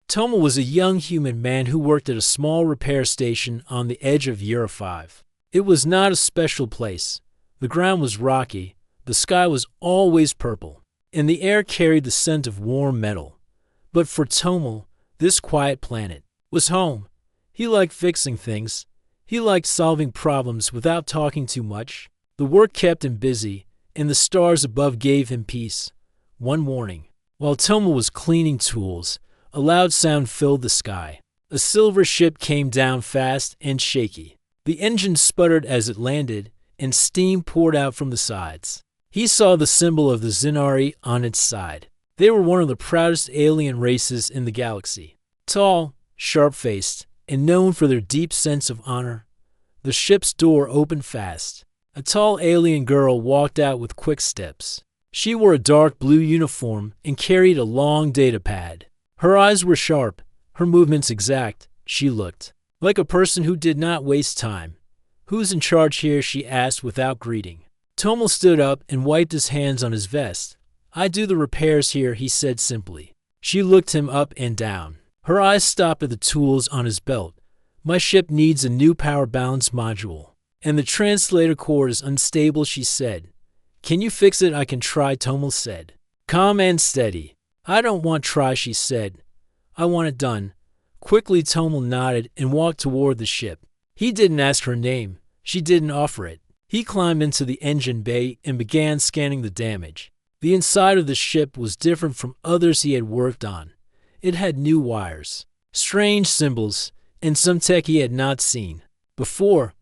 Tomal was a young human man who worked at a small repair station on the edge of Euro 5. It was not a special place. The ground was rocky, the sky was always purple, and the air carried the scent of warm metal. But for Tomal, this quiet planet was home. He liked fixing things. He liked solving problems without talking too much. The work kept him busy, and the stars above gave him peace. One morning, while Tomal was cleaning tools, a loud sound filled the sky. A silver ship came down fast and shaky. The engine sputtered as it landed, and steam poured out from the sides. He saw the symbol of the Xenari on its side. They were one of the proudest alien races in the galaxy. Tall, sharp-faced, and known for their deep sense of honor. The ship's door opened fast. A tall alien girl walked out with quick steps. She wore a dark blue uniform and carried a long data pad. Her eyes were sharp, her movements exact. She looked like a person who did not waste time. "Who's in charge here?" she asked without greeting. Tomal stood up and wiped his hands on his vest. "I do the repairs here," he said simply. She looked him up and down. Her eyes stopped at the tools on his belt. "My ship needs a new power balance module, and the translator core is unstable," she said. "Can you fix it?" "I can try," Tomal said. Calm and steady. "I don't want try," she said. "I want it done." Quickly, Tomal nodded and walked toward the ship. He didn't ask her name. She didn't offer it. He climbed into the engine bay and began scanning the damage. The inside of the ship was different from others he had worked on. It had new wires, strange symbols, and some tech he had not seen before.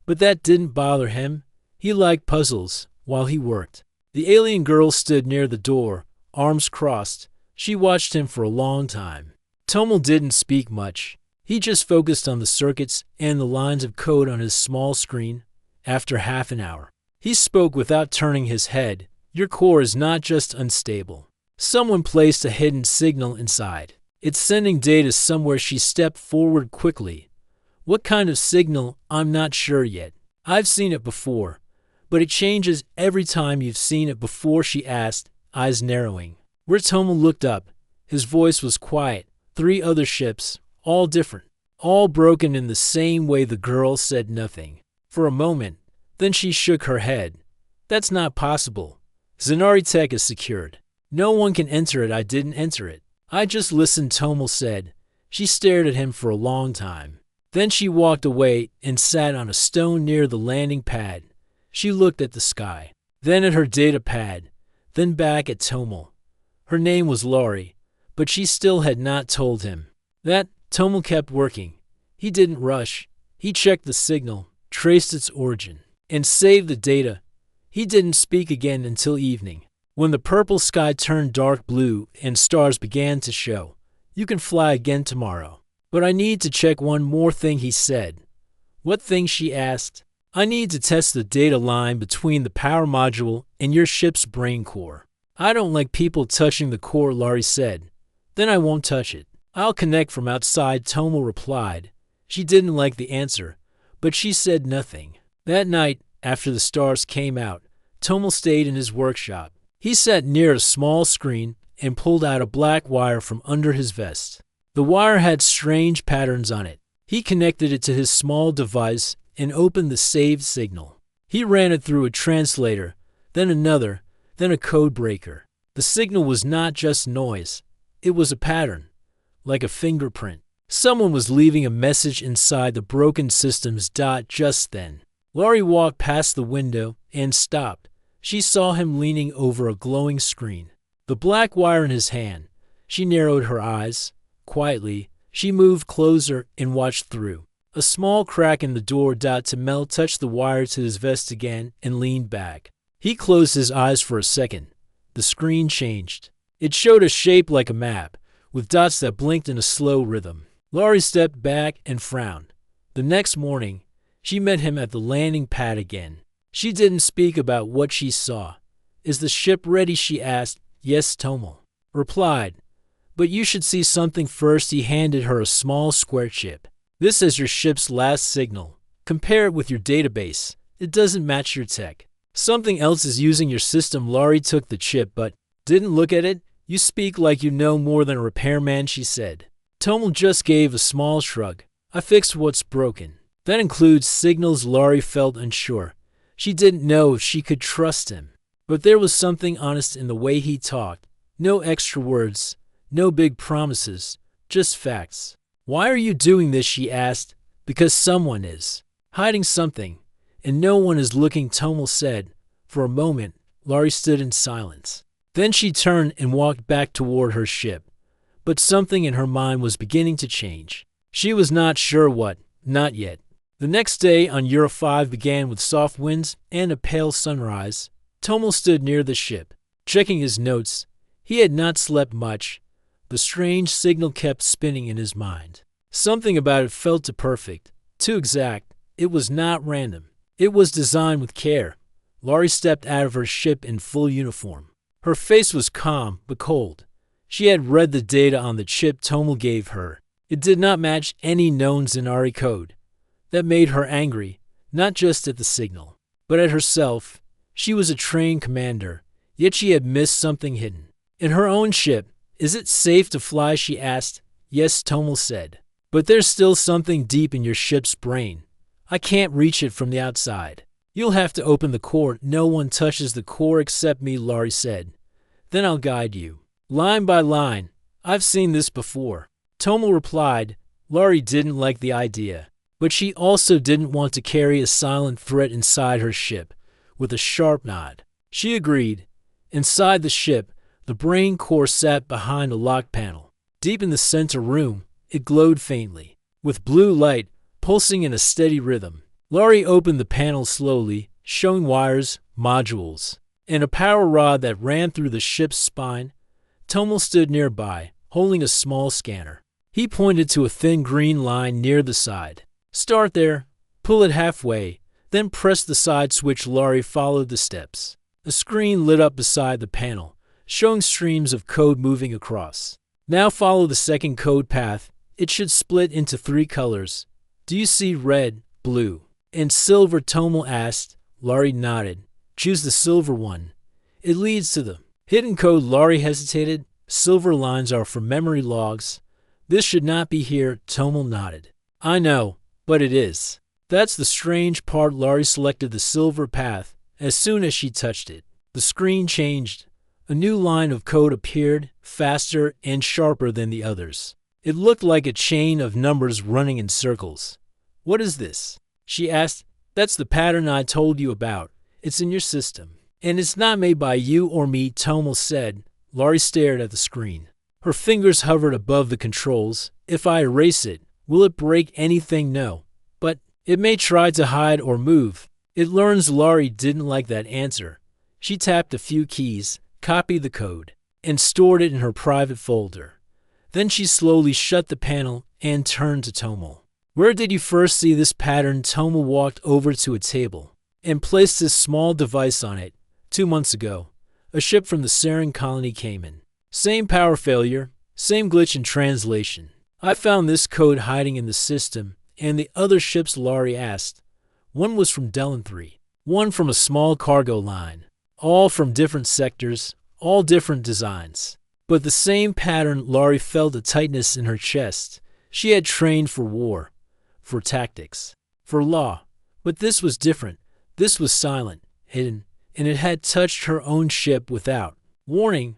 But that didn't bother him. He liked puzzles while he worked. The alien girl stood near the door, arms crossed. She watched him for a long time. Tomal didn't speak much. He just focused on the circuits and the lines of code on his small screen. After half an hour, he spoke without turning his head. "Your core is not just unstable. Someone placed a hidden signal inside. It's sending data somewhere." She stepped forward quickly. "What kind of signal?" "I'm not sure yet. I've seen it before, but it changes every time." "You've seen it before?" she asked, eyes narrowing. Where Tomal looked up, his voice was quiet. 3 other ships, all different, all broken in the same way. The girl said nothing for a moment. Then she shook her head. "That's not possible. Xenari tech is secured. No one can enter it." "I didn't enter it. I just listened," Tomal said. She stared at him for a long time. Then she walked away and sat on a stone near the landing pad. She looked at the sky, then at her data pad, then back at Tomal. Her name was Laurie, but she still had not told him that. Tomal kept working. He didn't rush. He checked the signal, traced its origin, and saved the data. He didn't speak again until evening, when the purple sky turned dark blue and stars began to show. "You can fly again tomorrow. But I need to check one more thing," he said. "What thing?" she asked. "I need to test the data line between the power module and your ship's brain core." "I don't like people touching the core," Laurie said. "Then I won't touch it. I'll connect from outside," Tomal replied. She didn't like the answer, but she said nothing. That night, after the stars came out, Tomal stayed in his workshop. He sat near a small screen and pulled out a black wire from under his vest. The wire had strange patterns on it. He connected it to his small device and opened the saved signal. He ran it through a translator, then another, then a code breaker. The signal was not just noise. It was a pattern, like a fingerprint. Someone was leaving a message inside the broken system's dot. Just then, Laurie walked past the window and stopped. She saw him leaning over a glowing screen, the black wire in his hand. She narrowed her eyes. Quietly, she moved closer and watched through. A small crack in the door. Tamel touched the wire to his vest again and leaned back. He closed his eyes for a second. The screen changed. It showed a shape like a map, with dots that blinked in a slow rhythm. Laurie stepped back and frowned. The next morning, she met him at the landing pad again. She didn't speak about what she saw. "Is the ship ready?" she asked. "Yes," Tomal replied. "But you should see something first." He handed her a small square chip. "This is your ship's last signal. Compare it with your database. It doesn't match your tech. Something else is using your system." Laurie took the chip but didn't look at it. "You speak like you know more than a repairman," she said. Tomel just gave a small shrug. I fixed what's broken. That includes signals. Laurie felt unsure. She didn't know if she could trust him. But there was something honest in the way he talked. No extra words, no big promises, just facts. Why are you doing this? She asked. Because someone is. Hiding something. And no one is looking, Tomel said. For a moment, Laurie stood in silence. Then she turned and walked back toward her ship. But something in her mind was beginning to change. She was not sure what, not yet. The next day on Euro 5 began with soft winds and a pale sunrise. Tomel stood near the ship, checking his notes. He had not slept much. The strange signal kept spinning in his mind. Something about it felt too perfect, too exact. It was not random. It was designed with care. Laurie stepped out of her ship in full uniform. Her face was calm but cold. She had read the data on the chip Tomel gave her. It did not match any known Zanari code. That made her angry, not just at the signal, but at herself. She was a trained commander, yet she had missed something hidden. In her own ship, is it safe to fly? She asked. Yes, Tomel said. But there's still something deep in your ship's brain. I can't reach it from the outside. You'll have to open the core. No one touches the core except me, Laurie said. Then I'll guide you. Line by line. I've seen this before. Tomel replied. Laurie didn't like the idea, but she also didn't want to carry a silent threat inside her ship. With a sharp nod, she agreed. Inside the ship, the brain core sat behind a lock panel. Deep in the center room, it glowed faintly, with blue light pulsing in a steady rhythm. Laurie opened the panel slowly, showing wires, modules, and a power rod that ran through the ship's spine. Tomel stood nearby, holding a small scanner. He pointed to a thin green line near the side. Start there, pull it halfway, then press the side switch. Laurie followed the steps. A screen lit up beside the panel, showing streams of code moving across. Now follow the second code path. It should split into 3 colors. Do you see red, blue, and silver? Tomel asked. Laurie nodded. Choose the silver one. It leads to the hidden code. Laurie hesitated. Silver lines are for memory logs. This should not be here. Tomel nodded. I know, but it is. That's the strange part. Laurie selected the silver path. As soon as she touched it, the screen changed. A new line of code appeared, faster and sharper than the others. It looked like a chain of numbers running in circles. What is this? She asked. That's the pattern I told you about. It's in your system. And it's not made by you or me, Tomel said. Laurie stared at the screen. Her fingers hovered above the controls. If I erase it, will it break anything? No. But it may try to hide or move. It learns. Laurie didn't like that answer. She tapped a few keys, copied the code, and stored it in her private folder. Then she slowly shut the panel and turned to Tomel. Where did you first see this pattern? Tomel walked over to a table and placed his small device on it. 2 months ago, a ship from the Saren colony came in. Same power failure, same glitch in translation. I found this code hiding in the system, and the other ships. Laurie asked. One was from Delon 3, one from a small cargo line, all from different sectors, all different designs. But the same pattern. Laurie felt a tightness in her chest. She had trained for war, for tactics, for law. But this was different. This was silent, hidden, and it had touched her own ship without warning.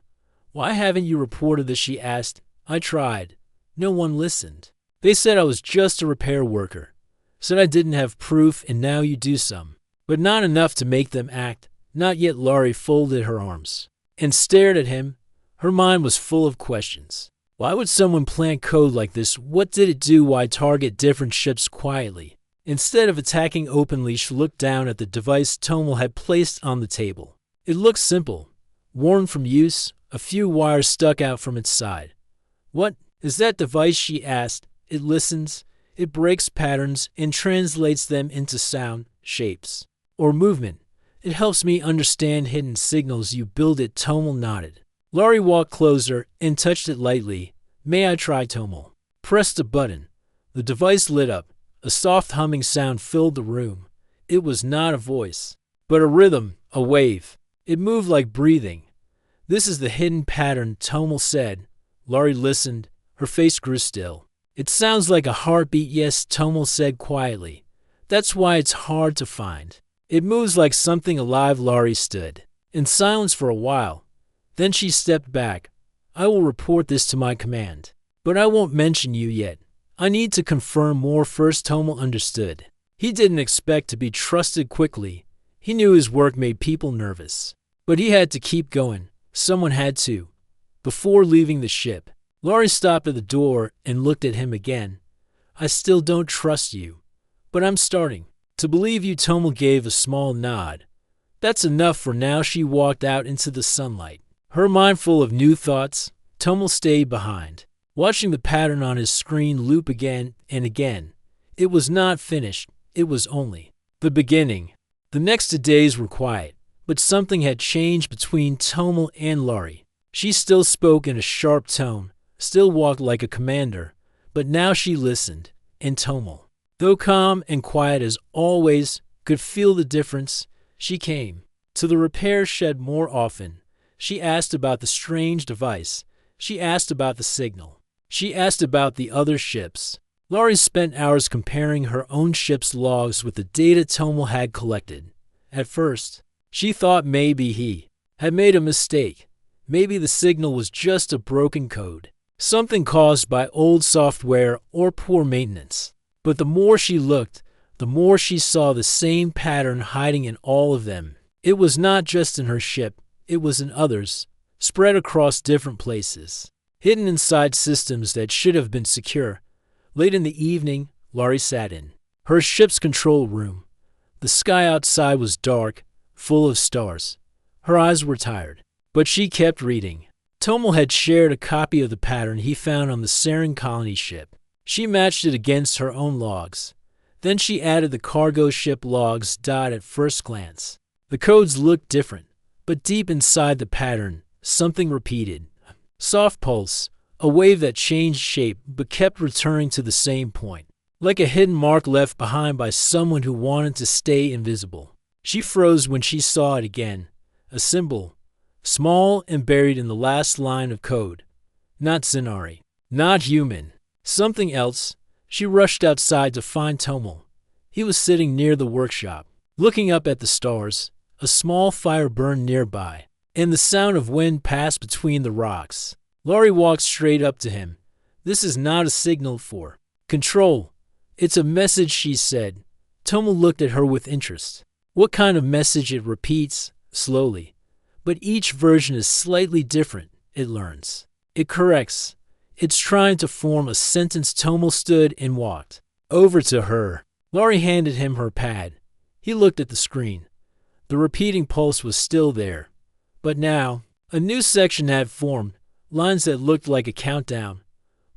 Why haven't you reported this? She asked. I tried. No one listened. They said I was just a repair worker. Said I didn't have proof, and now you do some. But not enough to make them act. Not yet. Laurie folded her arms and stared at him. Her mind was full of questions. Why would someone plant code like this? What did it do? Why target different ships quietly? Instead of attacking openly, she looked down at the device Tomel had placed on the table. It looked simple, worn from use. A few wires stuck out from its side. What is that device? She asked. It listens. It breaks patterns and translates them into sound, shapes, or movement. It helps me understand hidden signals. You build it? Tomel nodded. Laurie walked closer and touched it lightly. May I try? Tomel pressed a button. The device lit up. A soft humming sound filled the room. It was not a voice, but a rhythm, a wave. It moved like breathing. This is the hidden pattern, Tomel said. Laurie listened. Her face grew still. It sounds like a heartbeat, yes, Tomal said quietly. That's why it's hard to find. It moves like something alive. Laurie stood in silence for a while. Then she stepped back. I will report this to my command. But I won't mention you yet. I need to confirm more first. Tomal understood. He didn't expect to be trusted quickly. He knew his work made people nervous. But he had to keep going. Someone had to. Before leaving the ship, Laurie stopped at the door and looked at him again. I still don't trust you. But I'm starting to believe you. Tomal gave a small nod. That's enough for now. She walked out into the sunlight. Her mind full of new thoughts. Tomal stayed behind, watching the pattern on his screen loop again and again. It was not finished. It was only the beginning. The next 2 days were quiet, but something had changed between Tomal and Laurie. She still spoke in a sharp tone, still walked like a commander, but now she listened, and Tomal, though calm and quiet as always, could feel the difference. She came to the repair shed more often. She asked about the strange device. She asked about the signal. She asked about the other ships. Laurie spent hours comparing her own ship's logs with the data Tomal had collected. At first, she thought maybe he had made a mistake. Maybe the signal was just a broken code, something caused by old software or poor maintenance. But the more she looked, the more she saw the same pattern hiding in all of them. It was not just in her ship, it was in others, spread across different places, hidden inside systems that should have been secure. Late in the evening, Laurie sat in her ship's control room. The sky outside was dark, full of stars. Her eyes were tired, but she kept reading. Tomal had shared a copy of the pattern he found on the Saren colony ship. She matched it against her own logs. Then she added the cargo ship logs. At first glance, the codes looked different, but deep inside the pattern, something repeated. Soft pulse, a wave that changed shape but kept returning to the same point, like a hidden mark left behind by someone who wanted to stay invisible. She froze when she saw it again. A symbol, small and buried in the last line of code. Not Zinari, not human, something else. She rushed outside to find Tomal. He was sitting near the workshop, looking up at the stars. A small fire burned nearby, and the sound of wind passed between the rocks. Laurie walked straight up to him. This is not a signal for control. It's a message, she said. Tomal looked at her with interest. What kind of message? It repeats, slowly. But each version is slightly different. It learns. It corrects. It's trying to form a sentence. Tomal stood and walked over to her. Laurie handed him her pad. He looked at the screen. The repeating pulse was still there. But now, a new section had formed. Lines that looked like a countdown.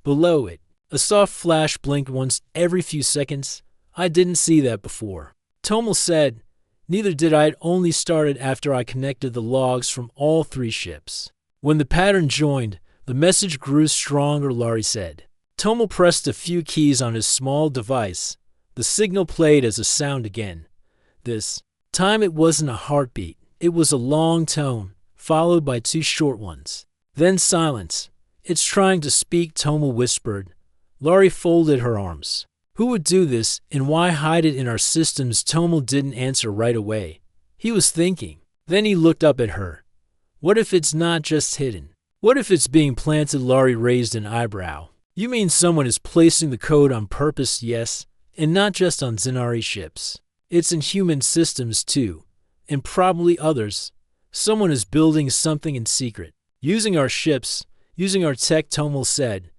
Below it, a soft flash blinked once every few seconds. I didn't see that before. Tomal said, neither did I. It only started after I connected the logs from all 3 ships. When the pattern joined, the message grew stronger, Laurie said. Tomal pressed a few keys on his small device. The signal played as a sound again. This time it wasn't a heartbeat. It was a long tone, followed by 2 short ones. Then silence. It's trying to speak, Tomal whispered. Laurie folded her arms. Who would do this, and why hide it in our systems? Tomal didn't answer right away. He was thinking. Then he looked up at her. What if it's not just hidden? What if it's being planted? Laurie raised an eyebrow. You mean someone is placing the code on purpose? Yes, and not just on Zinari ships. It's in human systems too, and probably others. Someone is building something in secret. Using our ships, using our tech, Tomal said.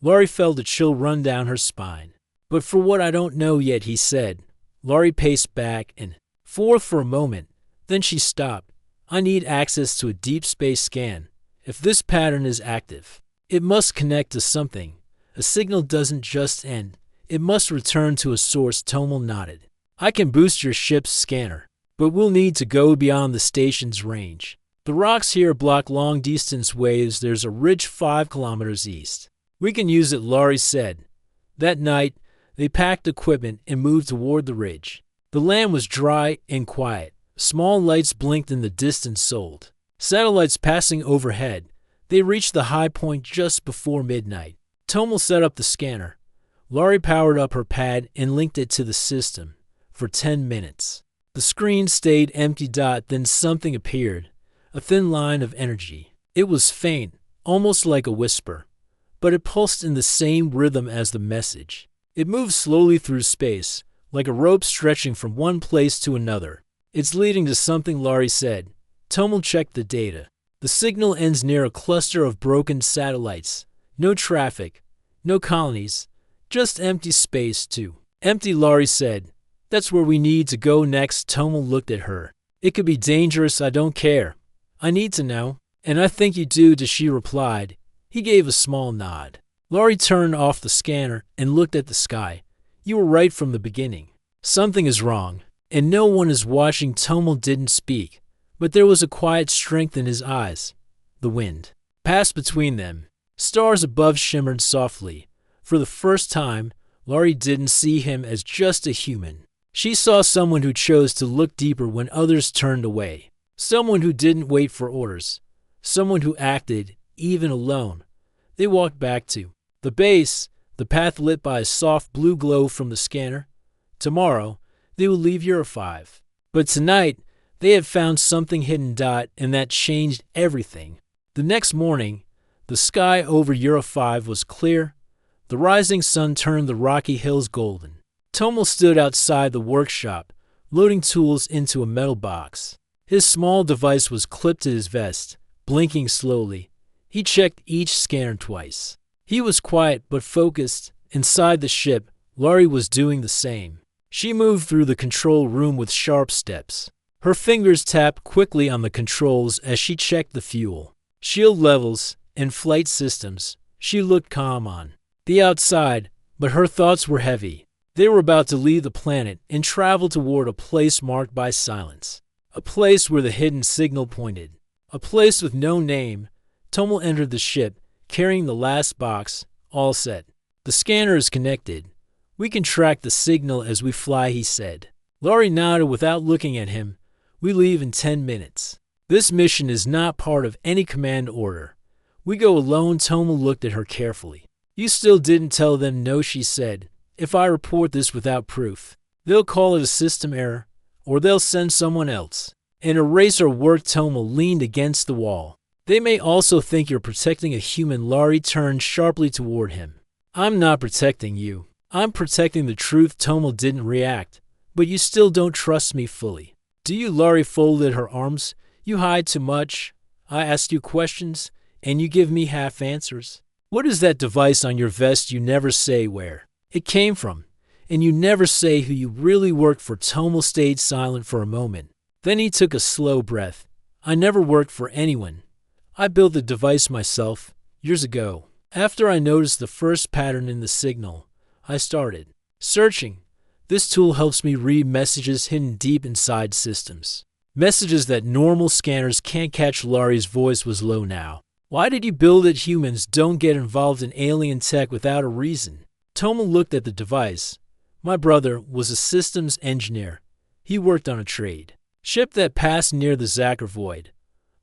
Laurie felt a chill run down her spine. But for what I don't know yet, he said. Laurie paced back and forth for a moment. Then she stopped. I need access to a deep space scan. If this pattern is active, it must connect to something. A signal doesn't just end. It must return to a source. Tomal nodded. I can boost your ship's scanner, but we'll need to go beyond the station's range. The rocks here block long-distance waves. There's a ridge 5 kilometers east. We can use it, Laurie said. That night, they packed equipment and moved toward the ridge. The land was dry and quiet. Small lights blinked in the distance. Satellites passing overhead. They reached the high point just before midnight. Tomel set up the scanner. Laurie powered up her pad and linked it to the system. For 10 minutes. The screen stayed empty. Then something appeared. A thin line of energy. It was faint, almost like a whisper, but it pulsed in the same rhythm as the message. It moved slowly through space, like a rope stretching from one place to another. It's leading to something, Laurie said. Tomel checked the data. The signal ends near a cluster of broken satellites. No traffic, no colonies, just empty space too. Empty, Laurie said. That's where we need to go next. Tomel looked at her. It could be dangerous. I don't care. I need to know. And I think you do, she replied. He gave a small nod. Laurie turned off the scanner and looked at the sky. You were right from the beginning. Something is wrong, and no one is watching. Tomel didn't speak, but there was a quiet strength in his eyes. The wind passed between them. Stars above shimmered softly. For the first time, Laurie didn't see him as just a human. She saw someone who chose to look deeper when others turned away. Someone who didn't wait for orders. Someone who acted, even alone. They walked back to the base, the path lit by a soft blue glow from the scanner. Tomorrow, they will leave Euro 5. But tonight, they had found something hidden. And that changed everything. The next morning, the sky over Euro 5 was clear. The rising sun turned the rocky hills golden. Tomel stood outside the workshop, loading tools into a metal box. His small device was clipped to his vest, blinking slowly. He checked each scanner twice. He was quiet but focused. Inside the ship, Laurie was doing the same. She moved through the control room with sharp steps. Her fingers tapped quickly on the controls as she checked the fuel, shield levels, and flight systems. She looked calm on the outside, but her thoughts were heavy. They were about to leave the planet and travel toward a place marked by silence. A place where the hidden signal pointed. A place with no name. Tomel entered the ship, carrying the last box, all set. The scanner is connected. We can track the signal as we fly, he said. Laurie nodded without looking at him. We leave in 10 minutes. This mission is not part of any command order. We go alone. Tomel looked at her carefully. You still didn't tell them no, she said. If I report this without proof, they'll call it a system error, or they'll send someone else and erase our work. Tomel leaned against the wall. They may also think you're protecting a human. Laurie turned sharply toward him. I'm not protecting you. I'm protecting the truth. Tomel didn't react. But you still don't trust me fully. Do you? Laurie folded her arms. You hide too much. I ask you questions, and you give me half answers. What is that device on your vest? You never say where it came from, and you never say who you really worked for. Tomel stayed silent for a moment. Then he took a slow breath. I never worked for anyone. I built the device myself, years ago. After I noticed the first pattern in the signal, I started searching. This tool helps me read messages hidden deep inside systems. Messages that normal scanners can't catch. Laurie's voice was low now. Why did you build it? Humans don't get involved in alien tech without a reason. Tomel looked at the device. My brother was a systems engineer. He worked on a trade ship that passed near the Zacher void.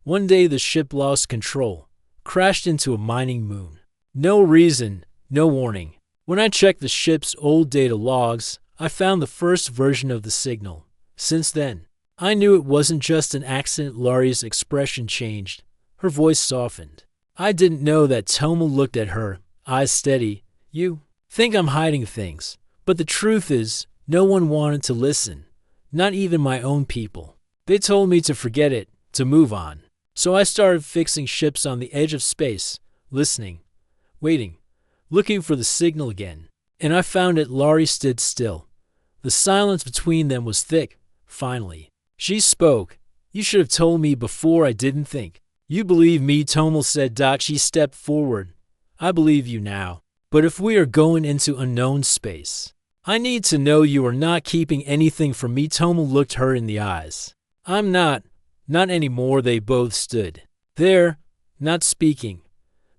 One day the ship lost control, crashed into a mining moon. No reason, no warning. When I checked the ship's old data logs, I found the first version of the signal. Since then, I knew it wasn't just an accident. Laurie's expression changed. Her voice softened. I didn't know that. Tomel looked at her, eyes steady. You think I'm hiding things, but the truth is, no one wanted to listen. Not even my own people. They told me to forget it, to move on. So I started fixing ships on the edge of space, listening, waiting, looking for the signal again. And I found it. Laurie stood still. The silence between them was thick. Finally, she spoke. You should have told me before. I didn't think. You believe me, Tomel said. She stepped forward. I believe you now. But if we are going into unknown space, I need to know you are not keeping anything from me. Tomel looked her in the eyes. I'm not anymore. They both stood there, not speaking.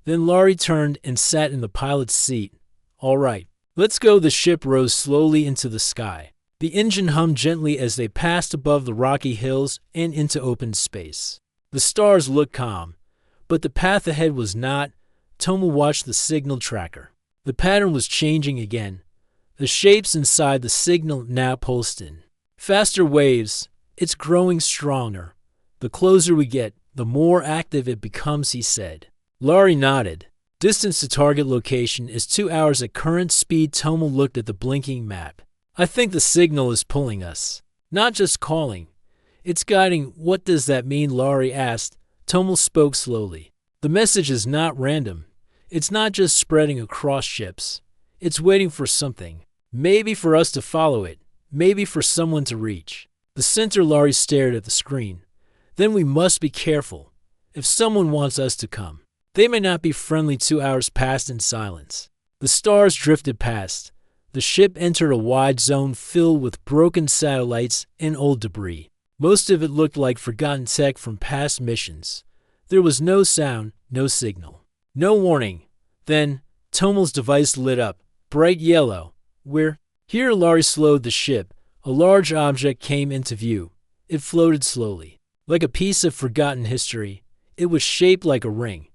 Then Laurie turned and sat in the pilot's seat. All right, let's go. The ship rose slowly into the sky. The engine hummed gently as they passed above the rocky hills and into open space. The stars looked calm, but the path ahead was not. Tomel watched the signal tracker. The pattern was changing again. The shapes inside the signal now pulsed in. Faster waves. It's growing stronger. The closer we get, the more active it becomes, he said. Laurie nodded. Distance to target location is 2 hours at current speed. Tomal looked at the blinking map. I think the signal is pulling us. Not just calling. It's guiding. What does that mean? Laurie asked. Tomal spoke slowly. The message is not random. It's not just spreading across ships. It's waiting for something. Maybe for us to follow it. Maybe for someone to reach. The center. Laurie stared at the screen. Then we must be careful. If someone wants us to come, they may not be friendly. 2 hours passed in silence. The stars drifted past. The ship entered a wide zone filled with broken satellites and old debris. Most of it looked like forgotten tech from past missions. There was no sound, no signal, no warning. Then, Tomal's device lit up, bright yellow. We're here. Laurie slowed the ship. A large object came into view. It floated slowly, like a piece of forgotten history. It was shaped like a ring.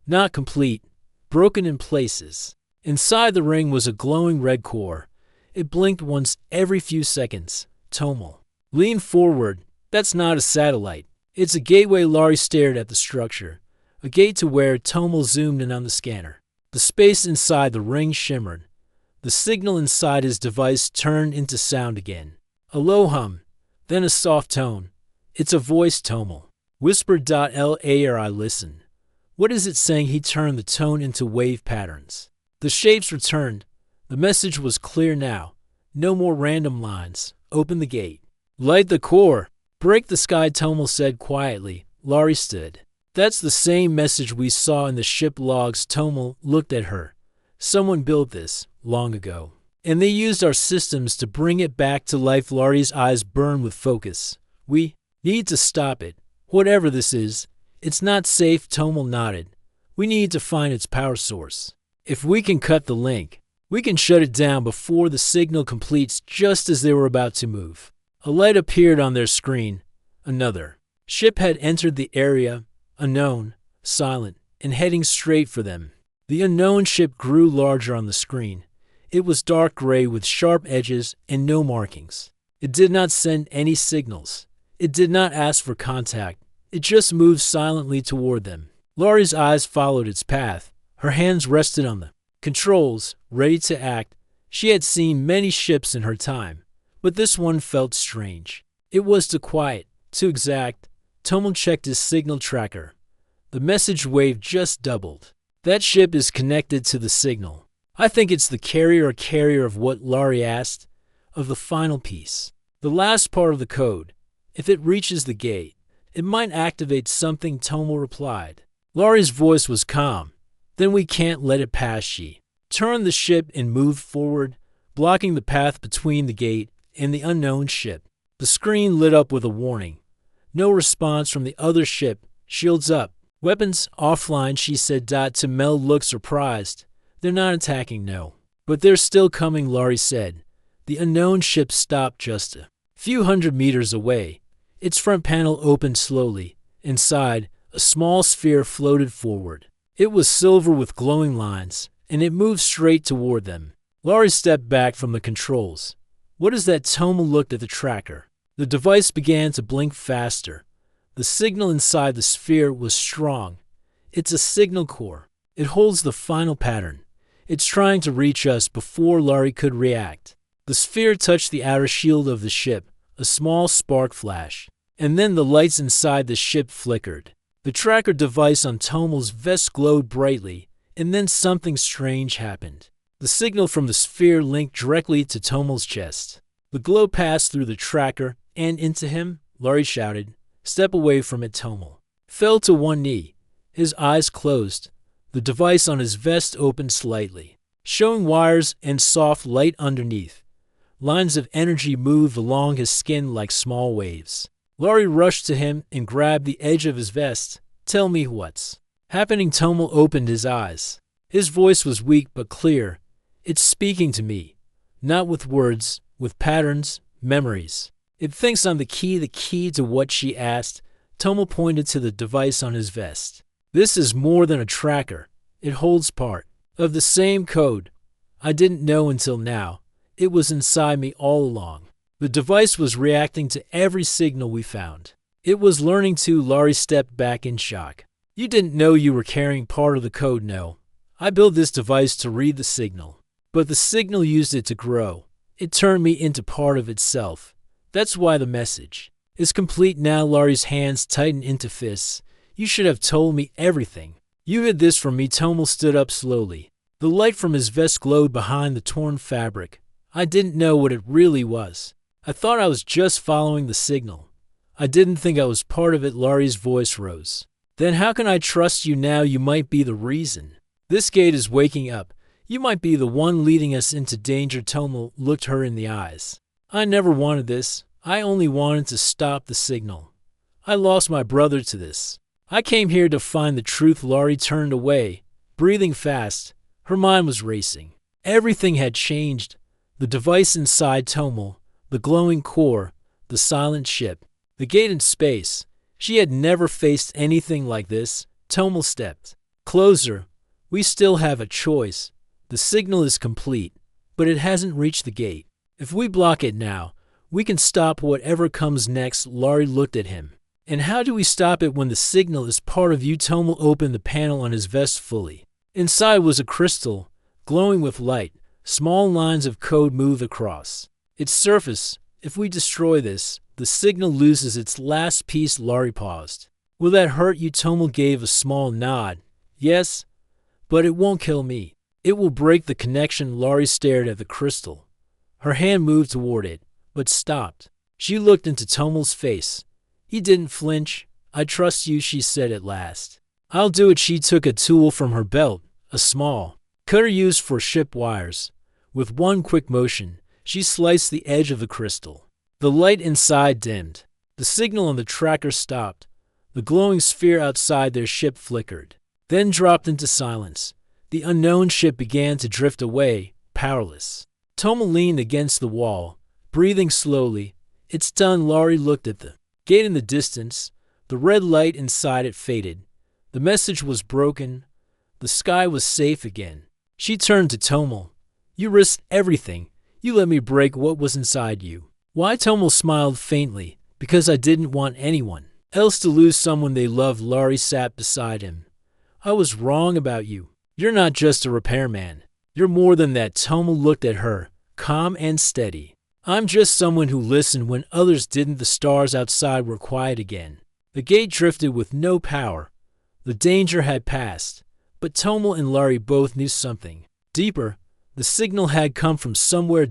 Not complete, broken in places. Inside the ring was a glowing red core. It blinked once every few seconds. Tomal leaned forward. That's not a satellite. It's a gateway. Laurie stared at the structure. A gate to where? Tomal zoomed in on the scanner. The space inside the ring shimmered. The signal inside his device turned into sound again. A low hum, then a soft tone. It's a voice. Tomal whispered. Lair, listen. What is it saying? He turned the tone into wave patterns. The shapes returned. The message was clear now. No more random lines. Open the gate. Light the core. Break the sky. Tomal said quietly. Laurie stood. That's the same message we saw in the ship logs. Tomal looked at her. Someone built this long ago, and they used our systems to bring it back to life. Laurie's eyes burned with focus. We need to stop it. Whatever this is, it's not safe. Tomal nodded. We need to find its power source. If we can cut the link, we can shut it down before the signal completes. Just as they were about to move, a light appeared on their screen. Another ship had entered the area, unknown, silent, and heading straight for them. The unknown ship grew larger on the screen. It was dark gray with sharp edges and no markings. It did not send any signals. It did not ask for contact. It just moved silently toward them. Laurie's eyes followed its path. Her hands rested on the controls, ready to act. She had seen many ships in her time, but this one felt strange. It was too quiet, too exact. Tomal checked his signal tracker. The message wave just doubled. That ship is connected to the signal. I think it's the carrier of what? Laurie asked. Of the final piece. The last part of the code. If it reaches the gate, it might activate something. Tomal replied. Laurie's voice was calm. Then we can't let it pass. She turned the ship and moved forward, blocking the path between the gate and the unknown ship. The screen lit up with a warning. No response from the other ship. Shields up. Weapons offline, she said. To Mel looked surprised. They're not attacking, no. But they're still coming, Laurie said. The unknown ship stopped just a few hundred meters away. Its front panel opened slowly. Inside, a small sphere floated forward. It was silver with glowing lines, and it moved straight toward them. Laurie stepped back from the controls. What is that? Tomal looked at the tracker. The device began to blink faster. The signal inside the sphere was strong. It's a signal core. It holds the final pattern. It's trying to reach us. Before Laurie could react, the sphere touched the outer shield of the ship. A small spark flashed, and then the lights inside the ship flickered. The tracker device on Tomal's vest glowed brightly, and then something strange happened. The signal from the sphere linked directly to Tomal's chest. The glow passed through the tracker and into him. Laurie shouted. Step away from it. Tomal fell to one knee. His eyes closed. The device on his vest opened slightly, showing wires and soft light underneath. Lines of energy moved along his skin like small waves. Laurie rushed to him and grabbed the edge of his vest. Tell me what's happening. Tomal opened his eyes. His voice was weak but clear. It's speaking to me. Not with words, with patterns, memories. It thinks I'm the key to what? She asked. Tomal pointed to the device on his vest. This is more than a tracker. It holds part of the same code. I didn't know until now. It was inside me all along. The device was reacting to every signal we found. It was learning too. Laurie stepped back in shock. You didn't know you were carrying part of the code, no. I built this device to read the signal. But the signal used it to grow. It turned me into part of itself. That's why the message is complete now. Laurie's hands tightened into fists. You should have told me everything. You hid this from me. Tomal stood up slowly. The light from his vest glowed behind the torn fabric. I didn't know what it really was. I thought I was just following the signal. I didn't think I was part of it. Laurie's voice rose. Then how can I trust you now? You might be the reason. This gate is waking up. You might be the one leading us into danger. Tomal looked her in the eyes. I never wanted this. I only wanted to stop the signal. I lost my brother to this. I came here to find the truth. Laurie turned away, breathing fast. Her mind was racing. Everything had changed. The device inside Tomal, the glowing core, the silent ship, the gate in space. She had never faced anything like this. Tomal stepped closer. We still have a choice. The signal is complete, but it hasn't reached the gate. If we block it now, we can stop whatever comes next. Laurie looked at him. And how do we stop it when the signal is part of you? Tomal opened the panel on his vest fully. Inside was a crystal, glowing with light. Small lines of code moved across its surface. If we destroy this, the signal loses its last piece. Laurie paused. Will that hurt you? Tomal gave a small nod. Yes, but it won't kill me. It will break the connection. Laurie stared at the crystal. Her hand moved toward it, but stopped. She looked into Tomal's face. He didn't flinch. I trust you, she said at last. I'll do it. She took a tool from her belt, a small cutter used for ship wires. With one quick motion, she sliced the edge of the crystal. The light inside dimmed. The signal on the tracker stopped. The glowing sphere outside their ship flickered, then dropped into silence. The unknown ship began to drift away, powerless. Tomal leaned against the wall, breathing slowly. It's done. Laurie looked at the gate in the distance. The red light inside it faded. The message was broken. The sky was safe again. She turned to Tomal. You risked everything. You let me break what was inside you. Why? Tomal smiled faintly. Because I didn't want anyone else to lose someone they loved. Laurie sat beside him. I was wrong about you. You're not just a repairman. You're more than that. Tomal looked at her, calm and steady. I'm just someone who listened when others didn't. The stars outside were quiet again. The gate drifted with no power. The danger had passed. But Tomal and Laurie both knew something deeper. The signal had come from somewhere,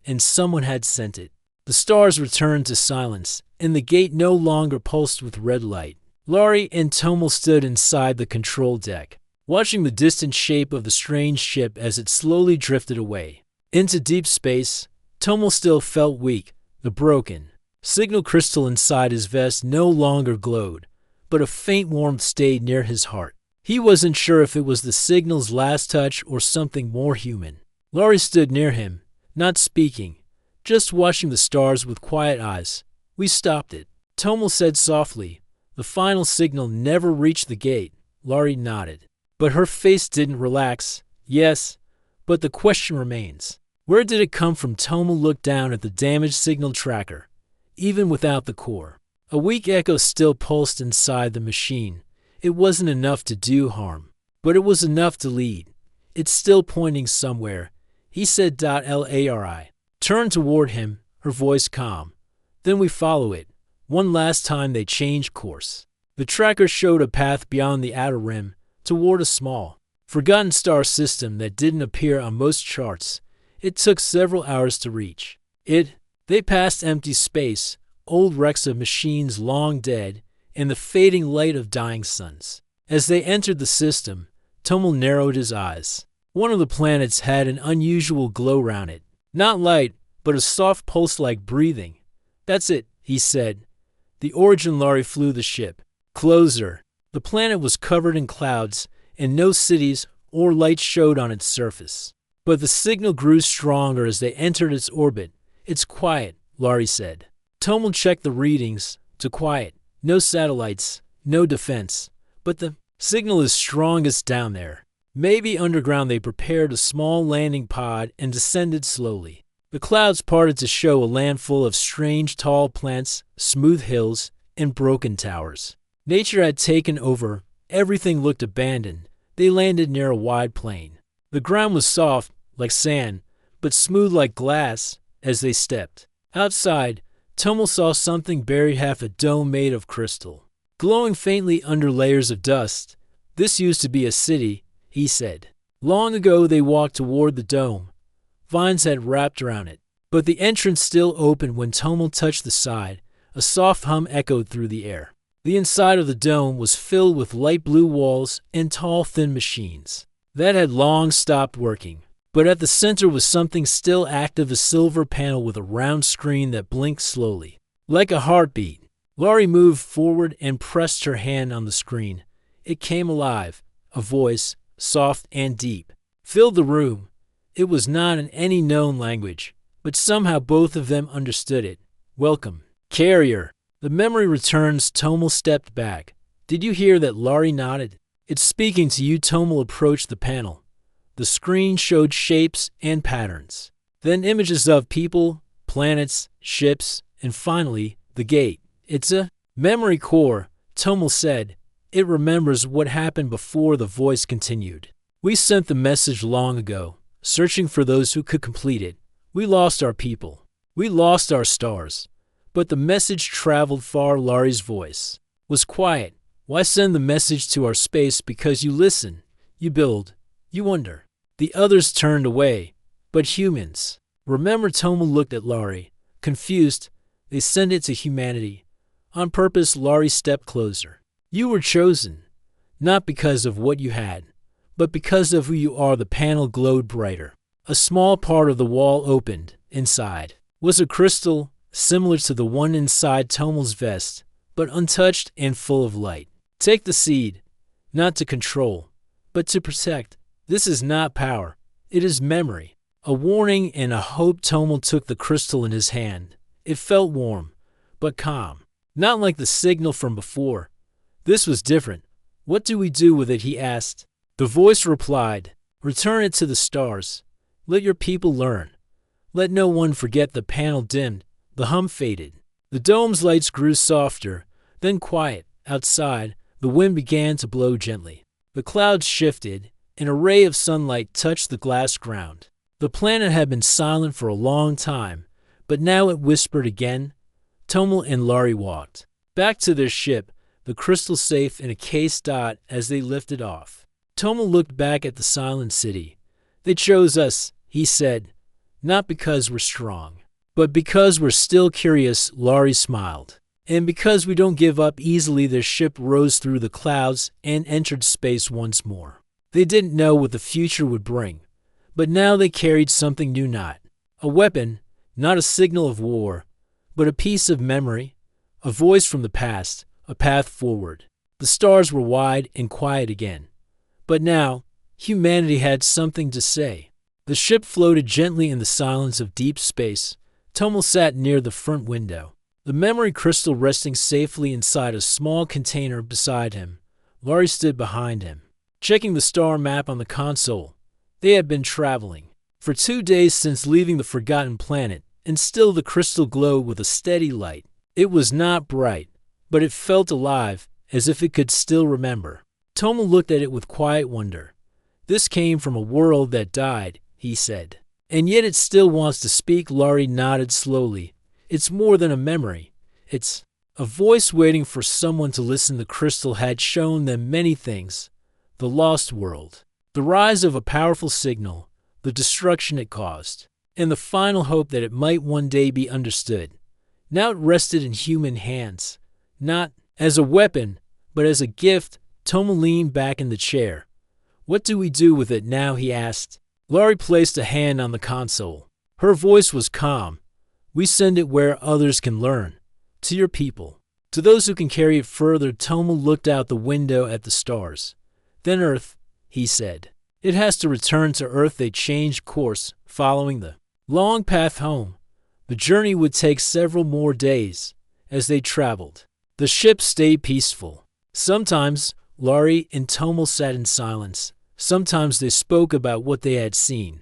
and someone had sent it. The stars returned to silence, and the gate no longer pulsed with red light. Laurie and Tomal stood inside the control deck, watching the distant shape of the strange ship as it slowly drifted away into deep space. Tomal still felt weak. The broken signal crystal inside his vest no longer glowed, but a faint warmth stayed near his heart. He wasn't sure if it was the signal's last touch or something more human. Laurie stood near him, not speaking, just watching the stars with quiet eyes. We stopped it, Tomal said softly. The final signal never reached the gate. Laurie nodded, but her face didn't relax. Yes, but the question remains. Where did it come from? Tomal looked down at the damaged signal tracker. Even without the core, a weak echo still pulsed inside the machine. It wasn't enough to do harm, but it was enough to lead. It's still pointing somewhere, he said. Laurie turned toward him, her voice calm. Then we follow it. One last time they changed course. The tracker showed a path beyond the outer rim, toward a small, forgotten star system that didn't appear on most charts. It took several hours to reach it. They passed empty space, old wrecks of machines long dead, and the fading light of dying suns. As they entered the system, Tomal narrowed his eyes. One of the planets had an unusual glow around it. Not light, but a soft pulse like breathing. That's it, he said. The origin. Laurie flew the ship closer. The planet was covered in clouds, and no cities or lights showed on its surface. But the signal grew stronger as they entered its orbit. It's quiet, Laurie said. Tomal checked the readings. To quiet. No satellites, no defense. But the signal is strongest down there. Maybe underground they prepared a small landing pod and descended slowly. The clouds parted to show a land full of strange tall plants, smooth hills, and broken towers. Nature had taken over. Everything looked abandoned. They landed near a wide plain. The ground was soft, like sand, but smooth like glass as they stepped. Outside, Tomo saw something buried half a dome made of crystal, glowing faintly under layers of dust. This used to be a city, he said. Long ago they walked toward the dome. Vines had wrapped around it, but the entrance still opened when Tomo touched the side. A soft hum echoed through the air. The inside of the dome was filled with light blue walls and tall, thin machines that had long stopped working. But at the center was something still active, a silver panel with a round screen that blinked slowly, like a heartbeat. Laurie moved forward and pressed her hand on the screen. It came alive. A voice, soft and deep, filled the room. It was not in any known language, but somehow both of them understood it. Welcome, carrier. The memory returns. Tomo stepped back. Did you hear that? Laurie nodded. It's speaking to you. Tomo approached the panel. The screen showed shapes and patterns. Then images of people, planets, ships, and finally, the gate. It's a memory core, Tomo said. It remembers what happened before. The voice continued. We sent the message long ago, searching for those who could complete it. We lost our people. We lost our stars. But the message traveled far. Laurie's voice was quiet. Why send the message to our space? Because you listen, you build, you wonder. The others turned away. But humans. Remember? Tomo looked at Laurie, confused. They sent it to humanity. On purpose. Laurie stepped closer. You were chosen, not because of what you had, but because of who you are. The panel glowed brighter. A small part of the wall opened. Inside was a crystal, similar to the one inside Tomo's vest, but untouched and full of light. Take the seed, not to control, but to protect. This is not power. It is memory. A warning and a hope. Tomo took the crystal in his hand. It felt warm, but calm. Not like the signal from before. This was different. What do we do with it? He asked. The voice replied, return it to the stars. Let your people learn. Let no one forget. The panel dimmed. The hum faded. The dome's lights grew softer, then quiet. Outside, the wind began to blow gently. The clouds shifted. An ray of sunlight touched the glass ground. The planet had been silent for a long time, but now it whispered again. Tomo and Laurie walked back to their ship, the crystal safe in a case. As they lifted off, Tomo looked back at the silent city. They chose us, he said, not because we're strong, but because we're still curious. Laurie smiled. And because we don't give up easily. Their ship rose through the clouds and entered space once more. They didn't know what the future would bring, but now they carried something new. Not a weapon, not a signal of war, but a piece of memory, a voice from the past, a path forward. The stars were wide and quiet again. But now, humanity had something to say. The ship floated gently in the silence of deep space. Tomo sat near the front window, the memory crystal resting safely inside a small container beside him. Laurie stood behind him, checking the star map on the console. They had been traveling for 2 days since leaving the forgotten planet, and still the crystal glowed with a steady light. It was not bright, but it felt alive, as if it could still remember. Tomo looked at it with quiet wonder. This came from a world that died, he said. And yet it still wants to speak. Laurie nodded slowly. It's more than a memory. It's a voice waiting for someone to listen. The crystal had shown them many things. The lost world, the rise of a powerful signal, the destruction it caused, and the final hope that it might one day be understood. Now it rested in human hands, not as a weapon, but as a gift. Tomo leaned back in the chair. What do we do with it now? He asked. Laurie placed a hand on the console. Her voice was calm. We send it where others can learn, to your people, to those who can carry it further. Tomo looked out the window at the stars. Then Earth, he said. It has to return to Earth. They changed course, following the long path home. The journey would take several more days. As they traveled, the ship stayed peaceful. Sometimes, Laurie and Tomo sat in silence, Sometimes they spoke about what they had seen.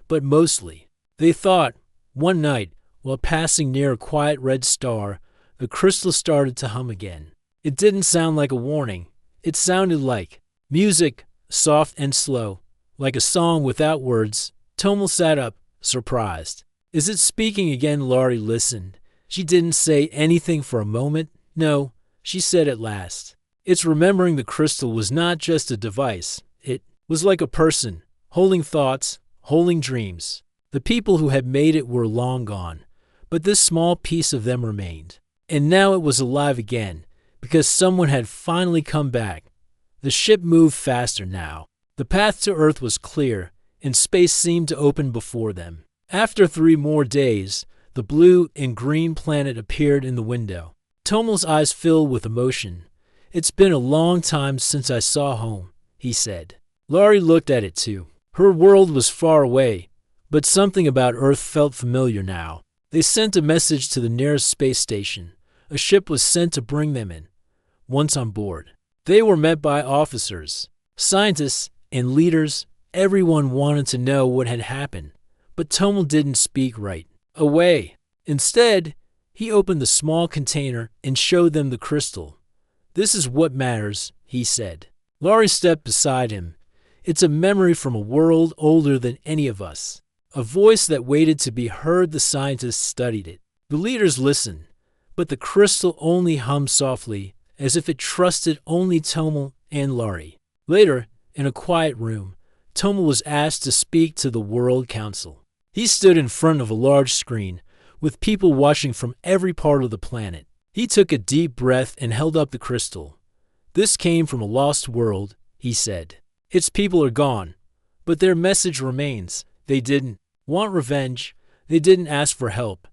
But mostly, they thought, one night, while passing near a quiet red star, the crystal started to hum again. It didn't sound like a warning. It sounded like music, soft and slow, like a song without words. Tomal sat up, surprised. Is it speaking again? Laurie listened. She didn't say anything for a moment. No, she said at last. It's remembering the crystal was not just a device. It was like a person, holding thoughts, holding dreams. The people who had made it were long gone, but this small piece of them remained. And now it was alive again, because someone had finally come back. The ship moved faster now. The path to Earth was clear, and space seemed to open before them. After 3 more days, the blue and green planet appeared in the window. Tomal's eyes filled with emotion. It's been a long time since I saw home, he said. Laurie looked at it too. Her world was far away, but something about Earth felt familiar now. They sent a message to the nearest space station. A ship was sent to bring them in. Once on board, they were met by officers, scientists, and leaders. Everyone wanted to know what had happened, but Tomal didn't speak right away. Instead, he opened the small container and showed them the crystal. This is what matters, he said. Laurie stepped beside him. It's a memory from a world older than any of us. A voice that waited to be heard. The scientists studied it. The leaders listened, but the crystal only hummed softly, as if it trusted only Tomal and Laurie. Later, in a quiet room, Tomal was asked to speak to the World Council. He stood in front of a large screen, with people watching from every part of the planet. He took a deep breath and held up the crystal. This came from a lost world, he said. Its people are gone, but their message remains. They didn't want revenge. They didn't ask for help.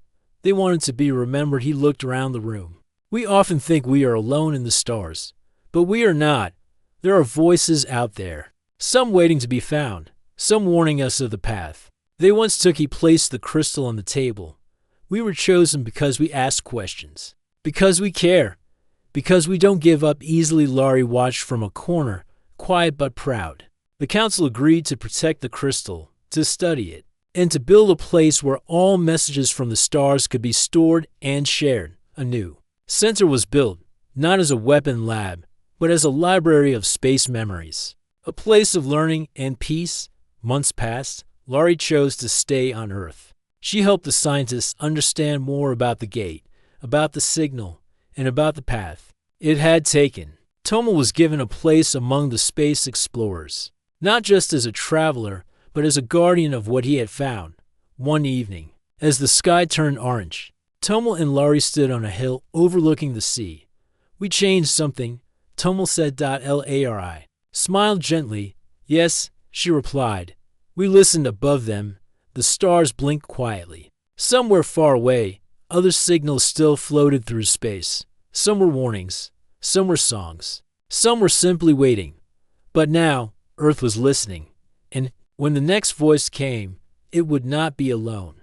They wanted to be remembered. He looked around the room. We often think we are alone in the stars, but we are not. There are voices out there, some waiting to be found, some warning us of the path. They once took. He placed the crystal on the table. We were chosen because we ask questions, because we care, because we don't give up easily. Laurie watched from a corner, quiet but proud. The council agreed to protect the crystal, to study it, and to build a place where all messages from the stars could be stored and shared. A new center was built, not as a weapon lab, but as a library of space memories, a place of learning and peace. Months passed. Laurie chose to stay on Earth. She helped the scientists understand more about the gate, about the signal, and about the path it had taken. Tomal was given a place among the space explorers, not just as a traveler, but as a guardian of what he had found. One evening, as the sky turned orange, Tomal and Laurie stood on a hill overlooking the sea. We changed something, Tomal said. Laurie smiled gently. Yes, she replied. We listened above them. The stars blinked quietly. Some were far away. Other signals still floated through space. Some were warnings. Some were songs. Some were simply waiting. But now, Earth was listening. And when the next voice came, it would not be alone.